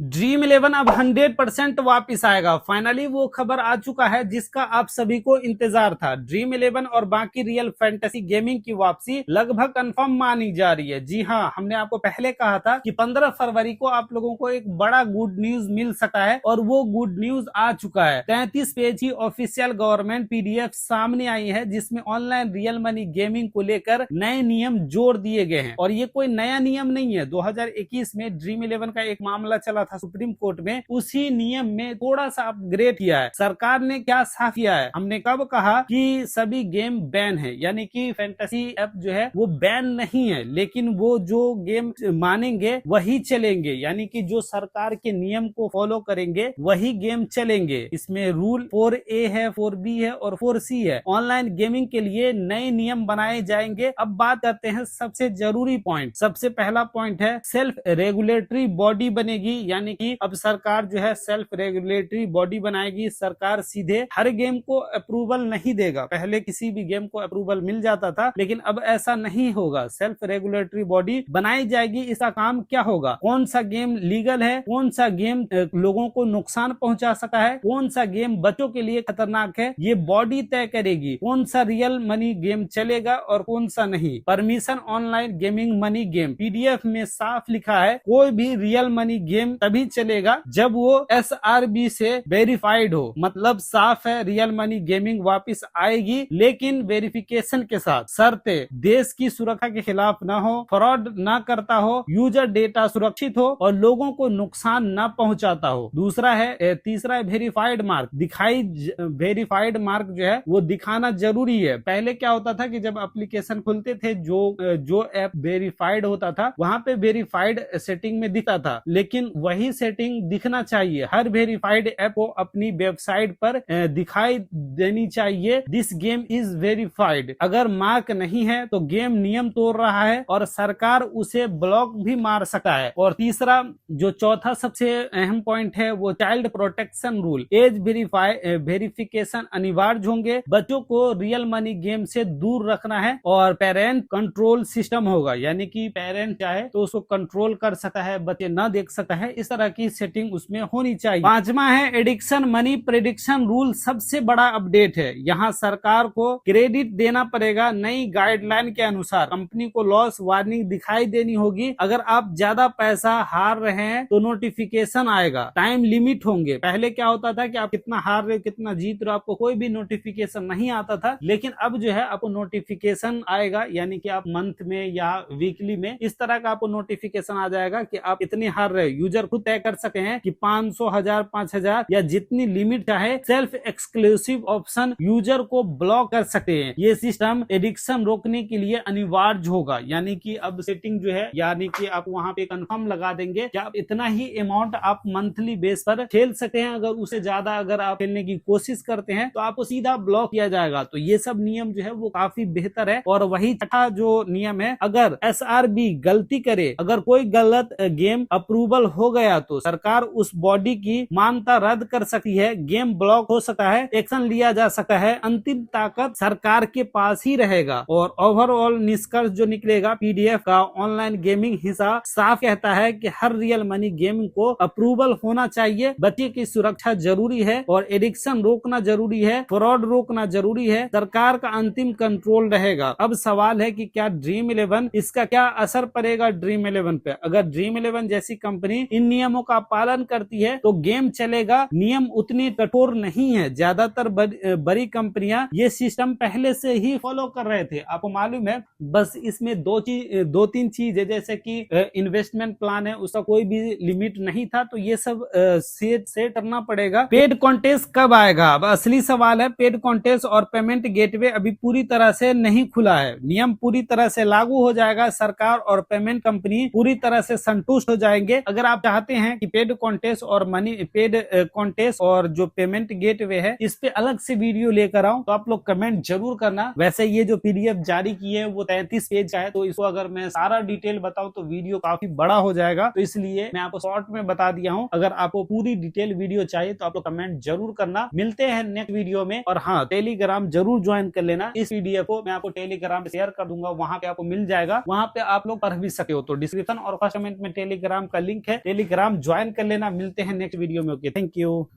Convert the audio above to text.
Dream 11 अब 100% वापिस आएगा। फाइनली वो खबर आ चुका है जिसका आप सभी को इंतजार था। ड्रीम 11 और बाकी रियल फैंटेसी गेमिंग की वापसी लगभग कंफर्म मानी जा रही है। जी हाँ, हमने आपको पहले कहा था कि 15 फरवरी को आप लोगों को एक बड़ा गुड न्यूज मिल सकता है और वो गुड न्यूज आ चुका है। 33 पेज की ऑफिशियल गवर्नमेंट पीडीएफ सामने आई है जिसमें ऑनलाइन रियल मनी गेमिंग को लेकर नए नियम जोड़ दिए गए हैं। और ये कोई नया नियम नहीं है, 2021 में ड्रीम 11 का एक मामला चला था सुप्रीम कोर्ट में, उसी नियम में थोड़ा सा अपग्रेड किया है। सरकार ने क्या साफ किया है, हमने कब कहा कि सभी गेम बैन है, यानी कि फैंटेसी ऐप जो है वो बैन नहीं है, लेकिन वो जो गेम मानेंगे वही चलेंगे, यानी कि जो सरकार के नियम को फॉलो करेंगे वही गेम चलेंगे। इसमें रूल 4A है, 4B है और 4C है। ऑनलाइन गेमिंग के लिए नए नियम बनाए जाएंगे। अब बात करते हैं सबसे जरूरी पॉइंट। सबसे पहला पॉइंट है सेल्फ रेगुलेटरी बॉडी बनेगी, यानी कि अब सरकार जो है सेल्फ रेगुलेटरी बॉडी बनाएगी। सरकार सीधे हर गेम को अप्रूवल नहीं देगा। पहले किसी भी गेम को अप्रूवल मिल जाता था, लेकिन अब ऐसा नहीं होगा। सेल्फ रेगुलेटरी बॉडी बनाई जाएगी। इसका काम क्या होगा, कौन सा गेम लीगल है, कौन सा गेम लोगों को नुकसान पहुंचा सकता है, कौन सा गेम बच्चों के लिए खतरनाक है, ये बॉडी तय करेगी। कौन सा रियल मनी गेम चलेगा और कौन सा नहीं। Permission online gaming money game, PDF में साफ लिखा है कोई भी रियल मनी गेम तभी चलेगा जब वो SRB से वेरीफाइड हो। मतलब साफ है, रियल मनी गेमिंग वापस आएगी, लेकिन वेरिफिकेशन के साथ। शर्तें, देश की सुरक्षा के खिलाफ ना हो, फ्रॉड ना करता हो, यूजर डेटा सुरक्षित हो और लोगों को नुकसान ना पहुंचाता हो। दूसरा है, तीसरा है वेरीफाइड मार्क। वेरीफाइड मार्क जो है वो दिखाना जरूरी है। पहले क्या होता था कि जब एप्लीकेशन खुलते थे, जो ऐप वेरीफाइड होता था वहां पे वेरीफाइड सेटिंग में दिखता था, लेकिन वही सेटिंग दिखना चाहिए। हर वेरीफाइड ऐप को अपनी वेबसाइट पर दिखाई देनी चाहिए, दिस गेम इज वेरीफाइड। अगर मार्क नहीं है तो गेम नियम तोड़ रहा है और सरकार उसे ब्लॉक भी मार सकता है। और तीसरा, जो चौथा सबसे अहम पॉइंट है, वो child protection rule. Age verification अनिवार्य होंगे। बच्चों को रियल मनी गेम से दूर रखना है और पेरेंट कंट्रोल सिस्टम होगा, यानी कि पेरेंट चाहे तो उसको कंट्रोल कर सकता है, बच्चे न देख सकता है, इस तरह की सेटिंग उसमें होनी चाहिए। पांचवा है एडिक्शन मनी प्रेडिक्शन रूल। सबसे बड़ा अपडेट है, यहाँ सरकार को क्रेडिट देना पड़ेगा। नई गाइडलाइन के अनुसार कंपनी को लॉस वार्निंग दिखाई देनी होगी। अगर आप ज्यादा पैसा हार रहे हैं तो नोटिफिकेशन आएगा। टाइम लिमिट होंगे। पहले क्या होता था कि आप कितना हार रहे हो, कितना जीत रहे हो, आपको कोई भी नोटिफिकेशन नहीं आता था, लेकिन अब जो है आपको नोटिफिकेशन आएगा, यानी कि आप मंथ में या वीकली में इस तरह का आपको नोटिफिकेशन आ जाएगा कि आप इतनी हार रहे हो। यूजर खुद तय कर सके हैं कि 500, 1000, 5000 या जितनी लिमिट चाहे। सेल्फ एक्सक्लूसिव ऑप्शन, यूजर को ब्लॉक कर सकते हैं। ये सिस्टम एडिक्शन रोकने के लिए अनिवार्य होगा, यानी कि अब सेटिंग जो है, यानी कि आप वहां पे कंफर्म लगा देंगे कि आप इतना ही अमाउंट आप मंथली बेस पर खेल सकते हैं। अगर उससे ज्यादा अगर आप खेलने की कोशिश करते हैं तो आपको सीधा ब्लॉक किया जाएगा। तो ये सब नियम जो है वो काफी बेहतर है। और वही छठा जो नियम है, अगर SRB गलती करे, अगर कोई गलत गेम अप्रूवल हो गया तो सरकार उस बॉडी की मान्यता रद्द कर सकती है, गेम ब्लॉक हो सकता है, एक्शन लिया जा सकता है। अंतिम ताकत सरकार के पास ही रहेगा। और ओवरऑल निष्कर्ष जो निकलेगा पीडीएफ का, ऑनलाइन गेमिंग हिस्सा साफ कहता है कि हर रियल मनी गेमिंग को अप्रूवल होना चाहिए। बच्चे की सुरक्षा जरूरी है और एडिक्शन रोकना जरूरी है, फ्रॉड रोकना जरूरी है। सरकार का अंतिम कंट्रोल रहेगा। अब सवाल है कि क्या ड्रीम 11, इसका क्या असर पड़ेगा ड्रीम 11 पे। अगर ड्रीम 11 जैसी कंपनी इन नियमों का पालन करती है तो गेम चलेगा। नियम उतनी कठोर नहीं है। ज्यादातर बड़ी कंपनियां ये सिस्टम पहले से ही फॉलो कर रहे थे, आपको मालूम है। बस इसमें दो तीन चीज है, जैसे कि इन्वेस्टमेंट प्लान है, उसका कोई भी लिमिट नहीं था, तो ये सब सेट करना पड़ेगा। पेड कॉन्टेस्ट कब आएगा, अब असली सवाल है। पेड कॉन्टेस्ट और पेमेंट गेटवे अभी पूरी तरह से नहीं खुला है। नियम पूरी तरह से लागू हो जाएगा, सरकार और पेमेंट कंपनी पूरी तरह से संतुष्ट हो जाएंगे। अगर आप चाहते हैं कि पेड कॉन्टेस्ट और जो पेमेंट गेटवे है इस पे अलग से वीडियो लेकर आऊं, तो आप लोग कमेंट जरूर करना। वैसे ये जो पीडीएफ जारी की है वो 33 पेज का है, तो इसको अगर मैं सारा डिटेल बताऊं तो वीडियो काफी बड़ा हो जाएगा, तो इसलिए मैं आपको शॉर्ट में बता दिया हूं। अगर आपको पूरी डिटेल वीडियो चाहिए तो आप लोग कमेंट जरूर करना। मिलते हैं नेक्स्ट वीडियो में। और हाँ, टेलीग्राम जरूर ज्वाइन कर लेना। इस पीडीएफ को मैं आपको टेलीग्राम पे शेयर कर दूंगा, वहां पे आपको मिल जाएगा, वहां पे आप लोग पढ़ भी सके हो। तो डिस्क्रिप्शन और फर्स्ट कमेंट में टेलीग्राम का लिंक है, टेलीग्राम टेलीग्राम ज्वाइन कर लेना। मिलते हैं नेक्स्ट वीडियो में। Okay, thank you.